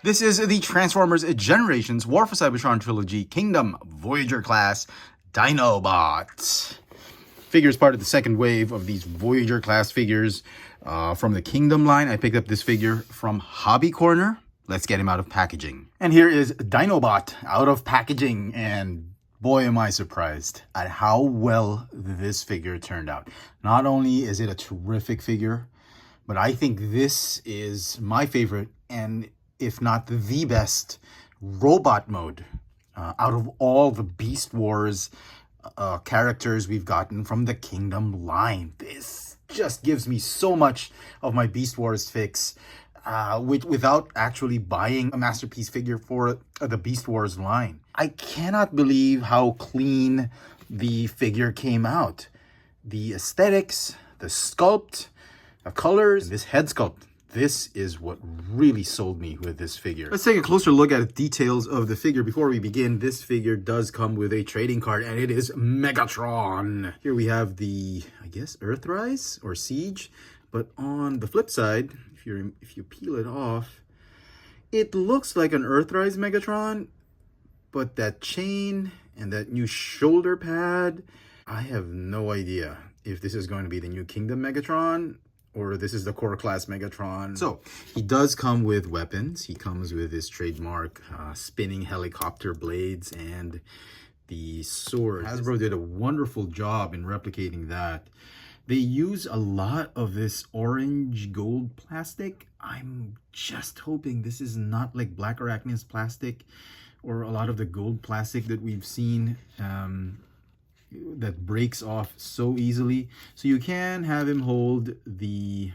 This is the Transformers Generations War for Cybertron Trilogy Kingdom Voyager class Dinobot. Figure is part of the second wave of these Voyager class figures from the Kingdom line. I picked up this figure from Hobby Corner. Let's get him out of packaging. And here is Dinobot out of packaging, and boy am I surprised at how well this figure turned out. Not only is it a terrific figure, but I think this is my favorite, and if not the best, robot mode out of all the Beast Wars characters we've gotten from the Kingdom line. This just gives me so much of my Beast Wars fix without actually buying a masterpiece figure for the Beast Wars line. I cannot believe how clean the figure came out. The aesthetics, the sculpt, the colors, this head sculpt. This is what really sold me with this figure. Let's take a closer look at the details of the figure. Before we begin, this figure does come with a trading card, and it is Megatron. Here we have the, I guess, Earthrise or Siege. But on the flip side, if you peel it off, it looks like an Earthrise Megatron, but that chain and that new shoulder pad, I have no idea if this is going to be the new Kingdom Megatron or this is the core class Megatron. So he does come with weapons. He comes with his trademark spinning helicopter blades and the sword. Hasbro did a wonderful job in replicating that. They use a lot of this orange gold plastic. I'm just hoping this is not like Black Arachnids plastic or a lot of the gold plastic that we've seen that breaks off so easily. So you can have him hold the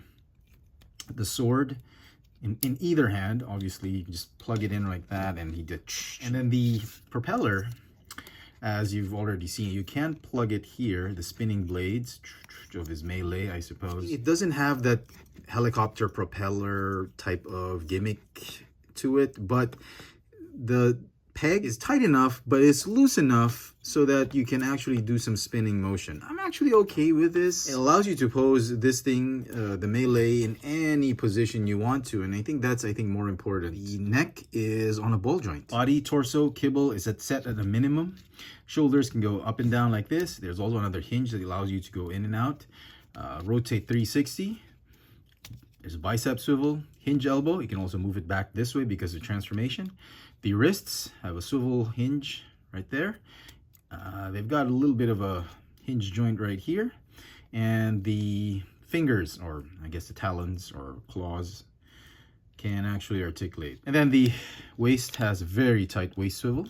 sword in either hand. Obviously, you can just plug it in like that and he did. And then the propeller, as you've already seen, you can plug it here, the spinning blades of his melee, I suppose. It doesn't have that helicopter propeller type of gimmick to it, but the peg is tight enough, but it's loose enough so that you can actually do some spinning motion. I'm actually okay with this. It allows you to pose this thing, the melee, in any position you want to, and I think that's more important. The neck is on a ball joint. Body, torso, kibble is set at a minimum. Shoulders can go up and down like this. There's also another hinge that allows you to go in and out. Rotate 360. There's a bicep swivel, hinge elbow. You can also move it back this way because of transformation. The wrists have a swivel hinge right there. They've got a little bit of a hinge joint right here. And the fingers, or I guess the talons or claws, can actually articulate. And then the waist has a very tight waist swivel.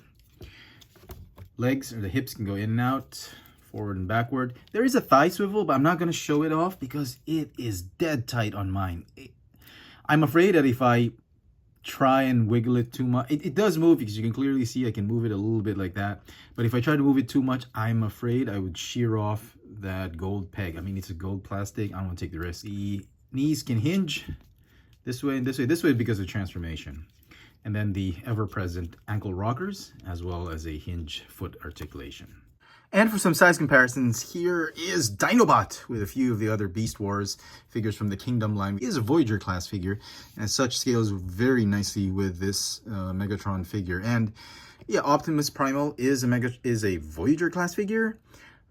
Legs or the hips can go in and out, forward and backward. There is a thigh swivel, but I'm not going to show it off because it is dead tight on mine. I'm afraid that if I try and wiggle it too much, it does move, because you can clearly see I can move it a little bit like that, but if I try to move it too much, I'm afraid I would shear off that gold peg. I mean, it's a gold plastic. I don't want to take the risk. The knees can hinge this way and this way because of transformation, and then the ever-present ankle rockers as well as a hinge foot articulation. And for some size comparisons, here is Dinobot with a few of the other Beast Wars figures from the Kingdom line. He is a Voyager class figure, and as such scales very nicely with this Megatron figure. And yeah, Optimus Primal is a Voyager class figure,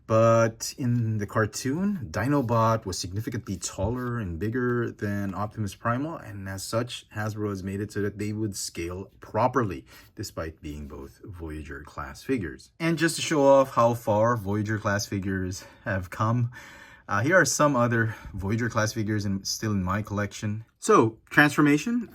but in the cartoon, Dinobot was significantly taller and bigger than Optimus Primal, and as such, Hasbro has made it so that they would scale properly, despite being both Voyager class figures. And just to show off how far Voyager class figures have come, here are some other Voyager class figures still in my collection. So, transformation,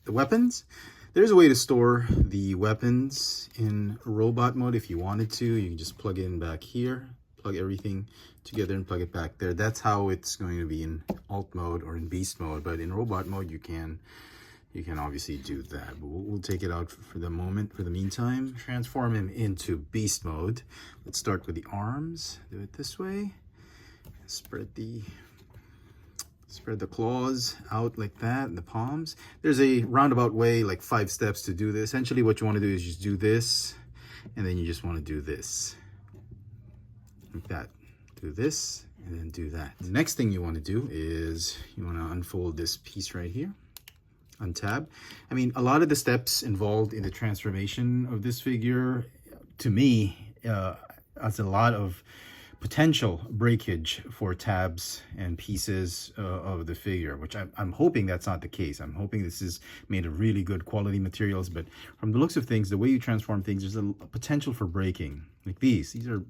the weapons. There's a way to store the weapons in robot mode if you wanted to. You can just plug it in back here, plug everything together and plug it back there. That's how it's going to be in alt mode or in beast mode. But in robot mode, you can obviously do that. But we'll take it out for the meantime. Transform him into beast mode. Let's start with the arms. Do it this way. Spread the claws out like that, and the palms. There's a roundabout way, like 5 steps to do this. Essentially, what you want to do is just do this, and then you just want to do this. Like that. Do this, and then do that. The next thing you want to do is you want to unfold this piece right here. untab. I mean, a lot of the steps involved in the transformation of this figure, to me, has a lot of potential breakage for tabs and pieces of the figure, which I'm hoping that's not the case. I'm hoping this is made of really good quality materials, but from the looks of things, the way you transform things, there's a potential for breaking. Like these are,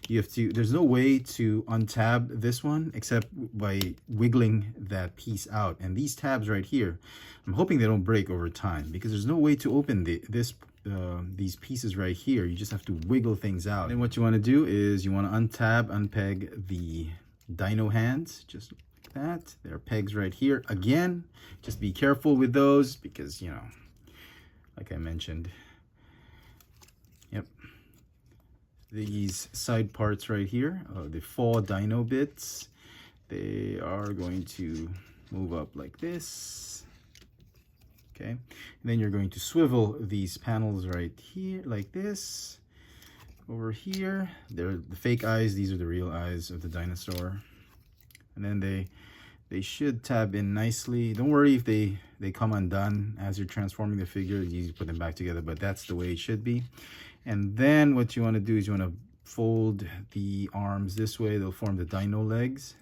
you have to, there's no way to untab this one except by wiggling that piece out. And these tabs right here, I'm hoping they don't break over time, because there's no way to open these pieces right here. You just have to wiggle things out. And what you want to do is you want to unpeg the dino hands, just like that. There are pegs right here. Again, just be careful with those, because, you know, like I mentioned, yep, these side parts right here, the 4 dino bits, they are going to move up like this. Okay, and then you're going to swivel these panels right here like this. Over here, they're the fake eyes. These are the real eyes of the dinosaur. And then they should tab in nicely. Don't worry if they come undone as you're transforming the figure. You put them back together, but that's the way it should be. And then what you want to do is you want to fold the arms this way. They'll form the dino legs.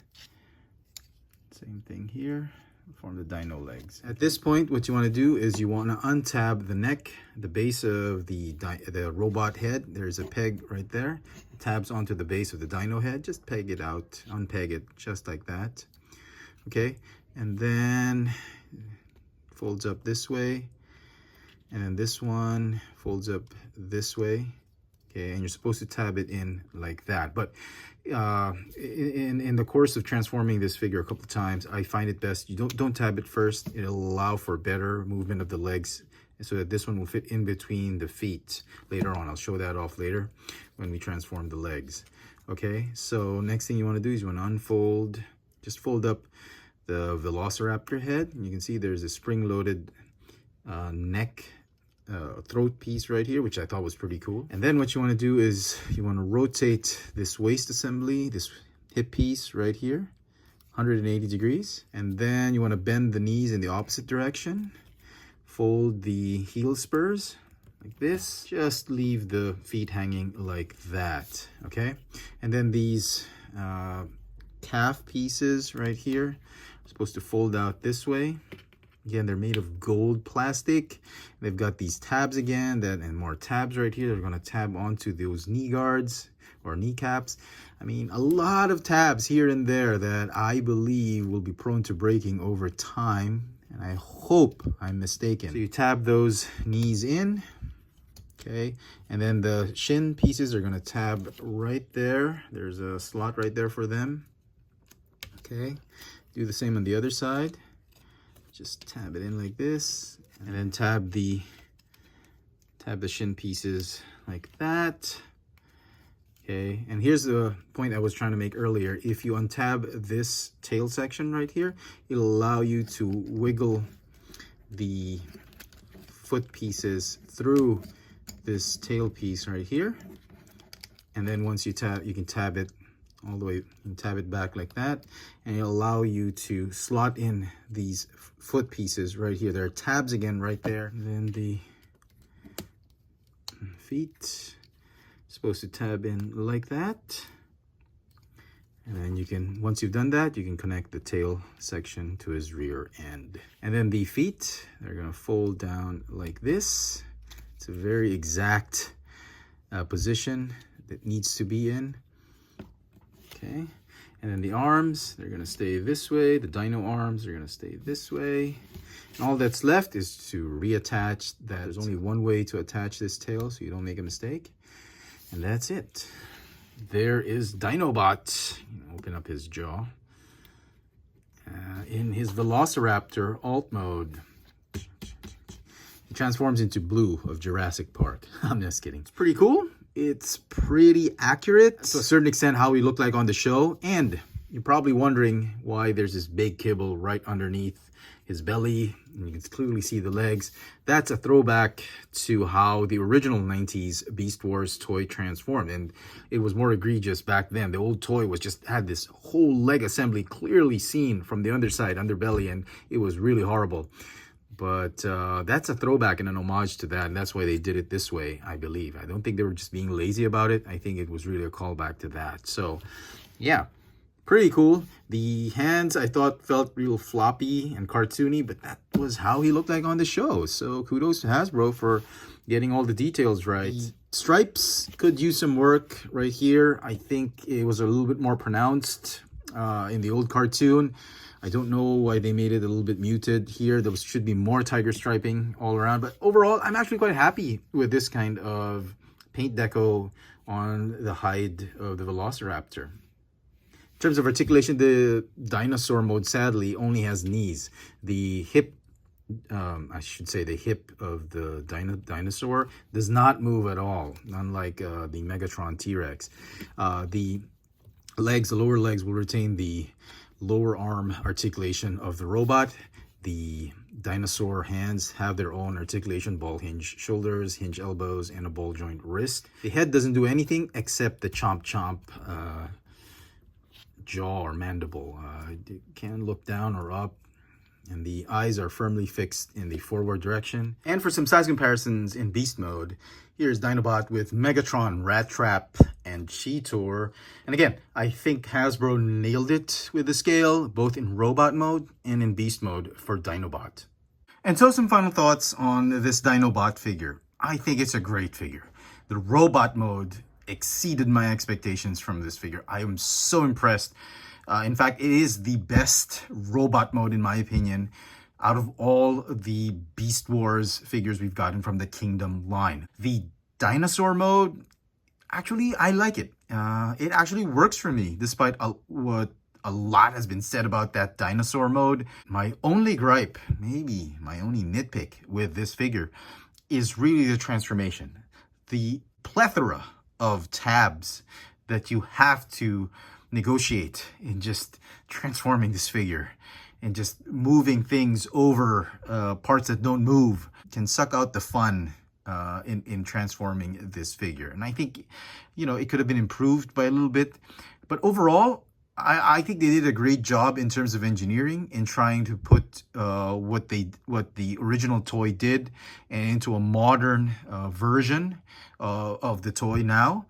Same thing here. Form the dino legs. At this point, what you want to do is you want to untab the neck, the base of the robot head. There's a peg right there. It tabs onto the base of the dino head. Just peg it out, unpeg it just like that. Okay, and then folds up this way, and then this one folds up this way. Okay, and you're supposed to tab it in like that. But in the course of transforming this figure a couple of times, I find it best you don't tab it first. It'll allow for better movement of the legs, so that this one will fit in between the feet later on. I'll show that off later when we transform the legs. Okay, so next thing you want to do is you want to unfold, just fold up the Veloceraptor head. And you can see there's a spring-loaded neck throat piece right here, which I thought was pretty cool. And then what you want to do is you want to rotate this waist assembly, this hip piece right here, 180 degrees. And then you want to bend the knees in the opposite direction. Fold the heel spurs like this. Just leave the feet hanging like that, okay? And then these calf pieces right here are supposed to fold out this way. Again, they're made of gold plastic. They've got these tabs again, and more tabs right here. They're going to tab onto those knee guards or kneecaps. I mean, a lot of tabs here and there that I believe will be prone to breaking over time. And I hope I'm mistaken. So you tab those knees in. Okay, and then the shin pieces are going to tab right there. There's a slot right there for them. Okay, do the same on the other side. Just tab it in like this, and then tab the shin pieces like that. Okay, and here's the point I was trying to make earlier. If you untab this tail section right here, it'll allow you to wiggle the foot pieces through this tail piece right here. And then once you tab, you can tab it all the way and tab it back like that, and it'll allow you to slot in these foot pieces right here. There are tabs again right there. And then the feet supposed to tab in like that, and then you can, once you've done that, you can connect the tail section to his rear end. And then the feet, they're going to fold down like this. It's a very exact position that needs to be in. Okay, and then the arms, they're going to stay this way. The dino arms are going to stay this way. And all that's left is to reattach that. There's only one way to attach this tail so you don't make a mistake. And that's it. There is Dinobot. Open up his jaw. In his Veloceraptor alt mode. He transforms into Blue of Jurassic Park. I'm just kidding. It's pretty cool. It's pretty accurate to a certain extent how he looked like on the show. And you're probably wondering why there's this big kibble right underneath his belly. And you can clearly see the legs. That's a throwback to how the original 90s Beast Wars toy transformed. And it was more egregious back then. The old toy was just had this whole leg assembly clearly seen from the underside, underbelly, and it was really horrible. But that's a throwback and an homage to that, and that's why they did it this way, I believe. I don't think they were just being lazy about it. I think it was really a callback to that. So, yeah, pretty cool. The hands, I thought, felt real floppy and cartoony, but that was how he looked like on the show. So, kudos to Hasbro for getting all the details right. Stripes could use some work right here. I think it was a little bit more pronounced in the old cartoon. I don't know why they made it a little bit muted here. There should be more tiger striping all around. But overall, I'm actually quite happy with this kind of paint deco on the hide of the Velociraptor. In terms of articulation, the dinosaur mode, sadly, only has knees. The hip, I should say the hip of the dinosaur does not move at all, unlike the Megatron T-Rex. The legs, the lower legs will retain the lower arm articulation of the robot. The dinosaur hands have their own articulation, ball hinge shoulders, hinge elbows, and a ball joint wrist. The head doesn't do anything except the chomp jaw or mandible. It can look down or up, and the eyes are firmly fixed in the forward direction. And for some size comparisons in beast mode, here's Dinobot with Megatron, Rat Trap, and Cheetor. And again, I think Hasbro nailed it with the scale, both in robot mode and in beast mode for Dinobot. And so some final thoughts on this Dinobot figure. I think it's a great figure. The robot mode exceeded my expectations from this figure. I am so impressed. In fact, it is the best robot mode, in my opinion, out of all the Beast Wars figures we've gotten from the Kingdom line. The dinosaur mode, actually, I like it. It actually works for me, despite what a lot has been said about that dinosaur mode. My only gripe, maybe my only nitpick with this figure, is really the transformation. The plethora of tabs that you have to negotiate in just transforming this figure and just moving things over parts that don't move can suck out the fun in transforming this figure. And I think, you know, it could have been improved by a little bit. But overall, I think they did a great job in terms of engineering in trying to put what the original toy did and into a modern version of the toy now.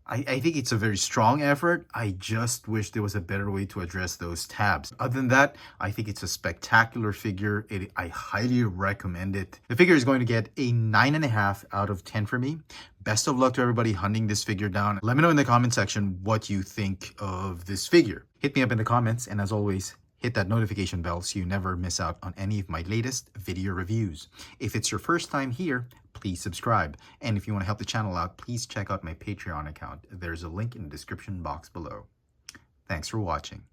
I think it's a very strong effort. I just wish there was a better way to address those tabs. Other than that, I think it's a spectacular figure. I highly recommend it. The figure is going to get a 9.5 out of 10 for me. Best of luck to everybody hunting this figure down. Let me know in the comment section what you think of this figure. Hit me up in the comments, and as always, hit that notification bell so you never miss out on any of my latest video reviews. If it's your first time here, please subscribe. And if you want to help the channel out, please check out my Patreon account. There's a link in the description box below. Thanks for watching.